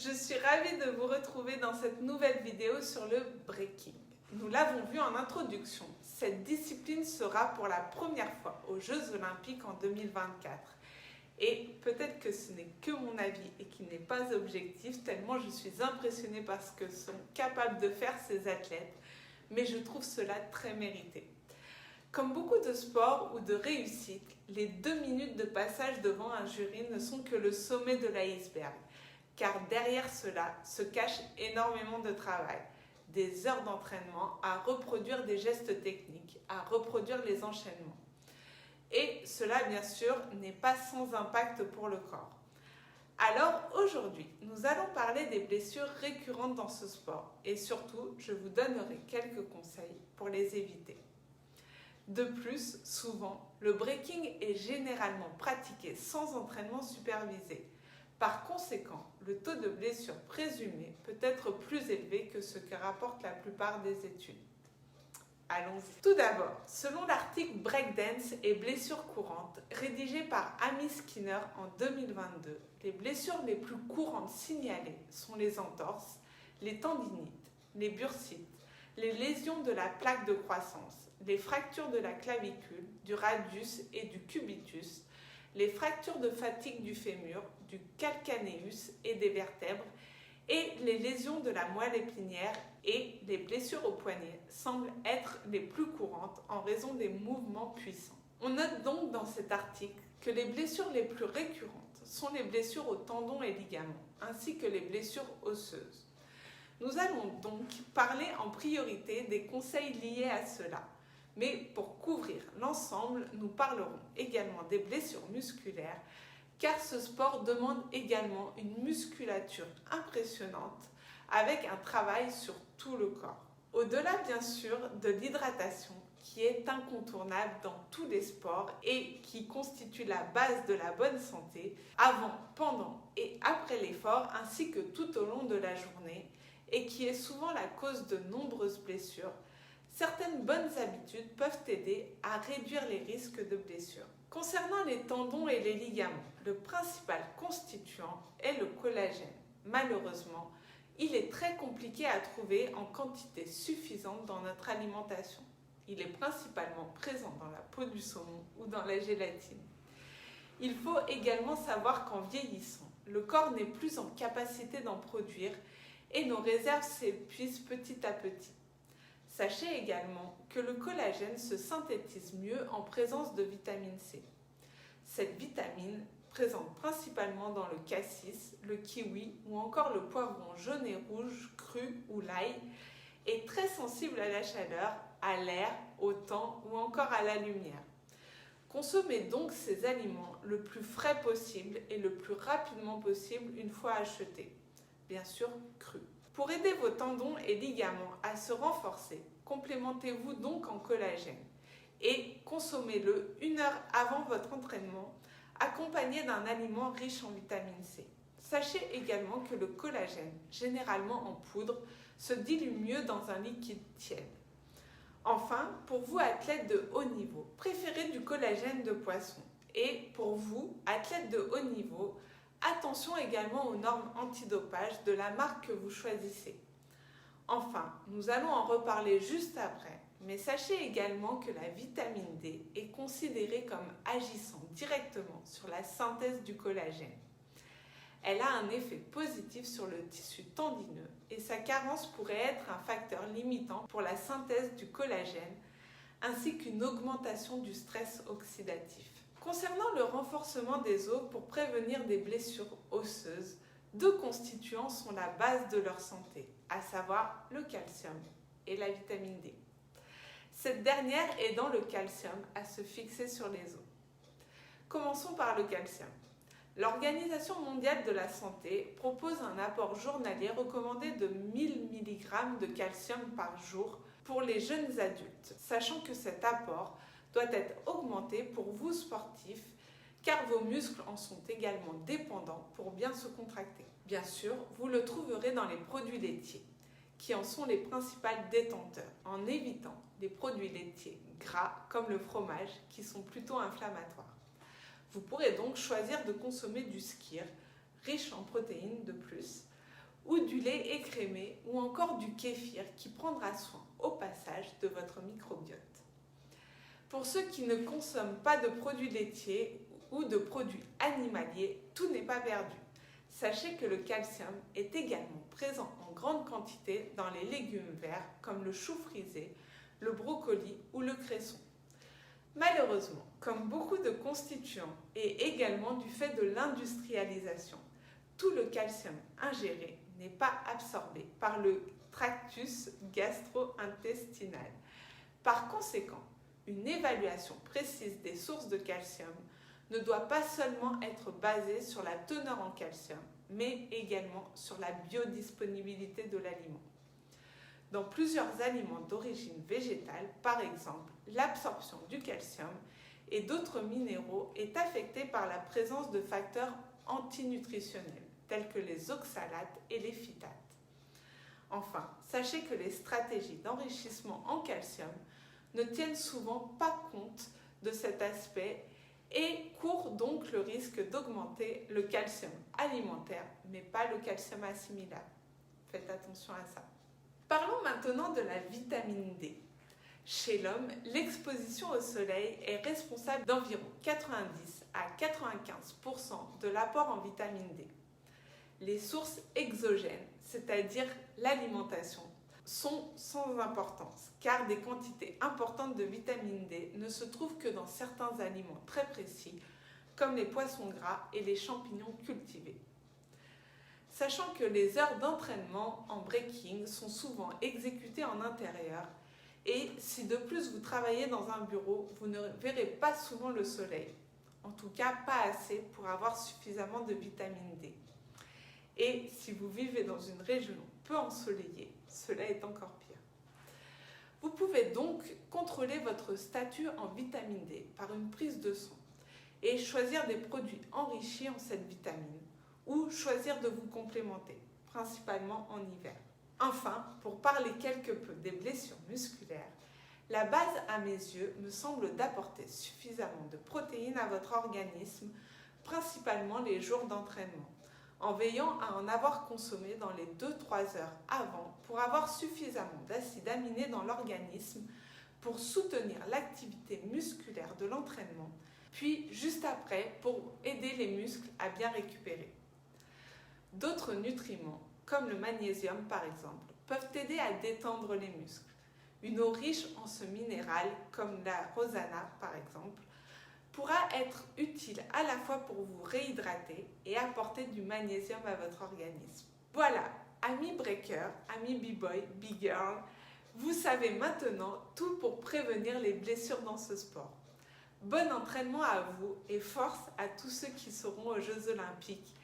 je suis ravie de vous retrouver dans cette nouvelle vidéo sur le breaking. Nous l'avons vu en introduction, cette discipline sera pour la première fois aux Jeux Olympiques en 2024. Et peut-être que ce n'est que mon avis et qu'il n'est pas objectif, tellement je suis impressionnée par ce que sont capables de faire ces athlètes, mais je trouve cela très mérité. Comme beaucoup de sports ou de réussites, les 2 minutes de passage devant un jury ne sont que le sommet de l'iceberg, car derrière cela se cache énormément de travail, des heures d'entraînement à reproduire des gestes techniques, à reproduire les enchaînements. Et cela, bien sûr, n'est pas sans impact pour le corps. Alors aujourd'hui, nous allons parler des blessures récurrentes dans ce sport et surtout, je vous donnerai quelques conseils pour les éviter. De plus, souvent, le breaking est généralement pratiqué sans entraînement supervisé. Par conséquent, le taux de blessure présumé peut être plus élevé que ce que rapportent la plupart des études. Allons-y. Tout d'abord, selon l'article Breakdance et blessures courantes, rédigé par Amy Skinner en 2022, les blessures les plus courantes signalées sont les entorses, les tendinites, les bursites, les lésions de la plaque de croissance, les fractures de la clavicule, du radius et du cubitus, les fractures de fatigue du fémur, du calcaneus et des vertèbres, et les lésions de la moelle épinière et les blessures au poignet semblent être les plus courantes en raison des mouvements puissants. On note donc dans cet article que les blessures les plus récurrentes sont les blessures aux tendons et ligaments, ainsi que les blessures osseuses. Nous allons donc parler en priorité des conseils liés à cela. Mais pour couvrir l'ensemble, nous parlerons également des blessures musculaires, car ce sport demande également une musculature impressionnante avec un travail sur tout le corps. Au-delà bien sûr de l'hydratation qui est incontournable dans tous les sports et qui constitue la base de la bonne santé avant, pendant et après l'effort ainsi que tout au long de la journée et qui est souvent la cause de nombreuses blessures, certaines bonnes habitudes peuvent aider à réduire les risques de blessures. Concernant les tendons et les ligaments, le principal constituant est le collagène. Malheureusement, il est très compliqué à trouver en quantité suffisante dans notre alimentation. Il est principalement présent dans la peau du saumon ou dans la gélatine. Il faut également savoir qu'en vieillissant, le corps n'est plus en capacité d'en produire et nos réserves s'épuisent petit à petit. Sachez également que le collagène se synthétise mieux en présence de vitamine C. Cette vitamine, présente principalement dans le cassis, le kiwi ou encore le poivron jaune et rouge cru ou l'ail, est très sensible à la chaleur, à l'air, au temps ou encore à la lumière. Consommez donc ces aliments le plus frais possible et le plus rapidement possible une fois achetés, bien sûr crus. Pour aider vos tendons et ligaments à se renforcer, complémentez-vous donc en collagène et consommez-le 1 heure avant votre entraînement, accompagné d'un aliment riche en vitamine C. Sachez également que le collagène, généralement en poudre, se dilue mieux dans un liquide tiède. Enfin, pour vous athlètes de haut niveau, préférez du collagène de poisson. Et pour vous, athlètes de haut niveau, attention également aux normes antidopage de la marque que vous choisissez. Enfin, nous allons en reparler juste après, mais sachez également que la vitamine D est considérée comme agissant directement sur la synthèse du collagène. Elle a un effet positif sur le tissu tendineux et sa carence pourrait être un facteur limitant pour la synthèse du collagène ainsi qu'une augmentation du stress oxydatif. Concernant le renforcement des os pour prévenir des blessures osseuses, 2 constituants sont la base de leur santé, à savoir le calcium et la vitamine D. Cette dernière aidant le calcium à se fixer sur les os. Commençons par le calcium. L'Organisation mondiale de la santé propose un apport journalier recommandé de 1000 mg de calcium par jour pour les jeunes adultes, sachant que cet apport doit être augmenté pour vous sportifs, car vos muscles en sont également dépendants pour bien se contracter. Bien sûr, vous le trouverez dans les produits laitiers, qui en sont les principaux détenteurs, en évitant les produits laitiers gras comme le fromage, qui sont plutôt inflammatoires. Vous pourrez donc choisir de consommer du skyr, riche en protéines de plus, ou du lait écrémé ou encore du kéfir qui prendra soin au passage de votre microbiote. Pour ceux qui ne consomment pas de produits laitiers ou de produits animaliers, tout n'est pas perdu. Sachez que le calcium est également présent en grande quantité dans les légumes verts comme le chou frisé, le brocoli ou le cresson. Malheureusement, comme beaucoup de constituants et également du fait de l'industrialisation, tout le calcium ingéré n'est pas absorbé par le tractus gastro-intestinal. Par conséquent, une évaluation précise des sources de calcium ne doit pas seulement être basée sur la teneur en calcium, mais également sur la biodisponibilité de l'aliment. Dans plusieurs aliments d'origine végétale, par exemple, l'absorption du calcium et d'autres minéraux est affectée par la présence de facteurs antinutritionnels, tels que les oxalates et les phytates. Enfin, sachez que les stratégies d'enrichissement en calcium ne tiennent souvent pas compte de cet aspect et courent donc le risque d'augmenter le calcium alimentaire, mais pas le calcium assimilable. Faites attention à ça. Parlons maintenant de la vitamine D. Chez l'homme, l'exposition au soleil est responsable d'environ 90 à 95% de l'apport en vitamine D. Les sources exogènes, c'est-à-dire l'alimentation, sont sans importance car des quantités importantes de vitamine D ne se trouvent que dans certains aliments très précis comme les poissons gras et les champignons cultivés. Sachant que les heures d'entraînement en breaking sont souvent exécutées en intérieur et si de plus vous travaillez dans un bureau, vous ne verrez pas souvent le soleil, en tout cas pas assez pour avoir suffisamment de vitamine D. Et si vous vivez dans une région peu ensoleillée, cela est encore pire. Vous pouvez donc contrôler votre statut en vitamine D par une prise de sang et choisir des produits enrichis en cette vitamine ou choisir de vous complémenter, principalement en hiver. Enfin, pour parler quelque peu des blessures musculaires, la base à mes yeux me semble d'apporter suffisamment de protéines à votre organisme, principalement les jours d'entraînement, en veillant à en avoir consommé dans les 2-3 heures avant pour avoir suffisamment d'acides aminés dans l'organisme pour soutenir l'activité musculaire de l'entraînement, puis juste après pour aider les muscles à bien récupérer. D'autres nutriments, comme le magnésium par exemple, peuvent aider à détendre les muscles. Une eau riche en ce minéral, comme la rosana par exemple, pourra être utile à la fois pour vous réhydrater et apporter du magnésium à votre organisme. Voilà, amis breakers, amis b-boy, b-girl, vous savez maintenant tout pour prévenir les blessures dans ce sport. Bon entraînement à vous et force à tous ceux qui seront aux Jeux Olympiques.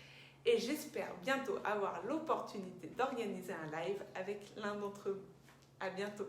Et j'espère bientôt avoir l'opportunité d'organiser un live avec l'un d'entre vous. À bientôt.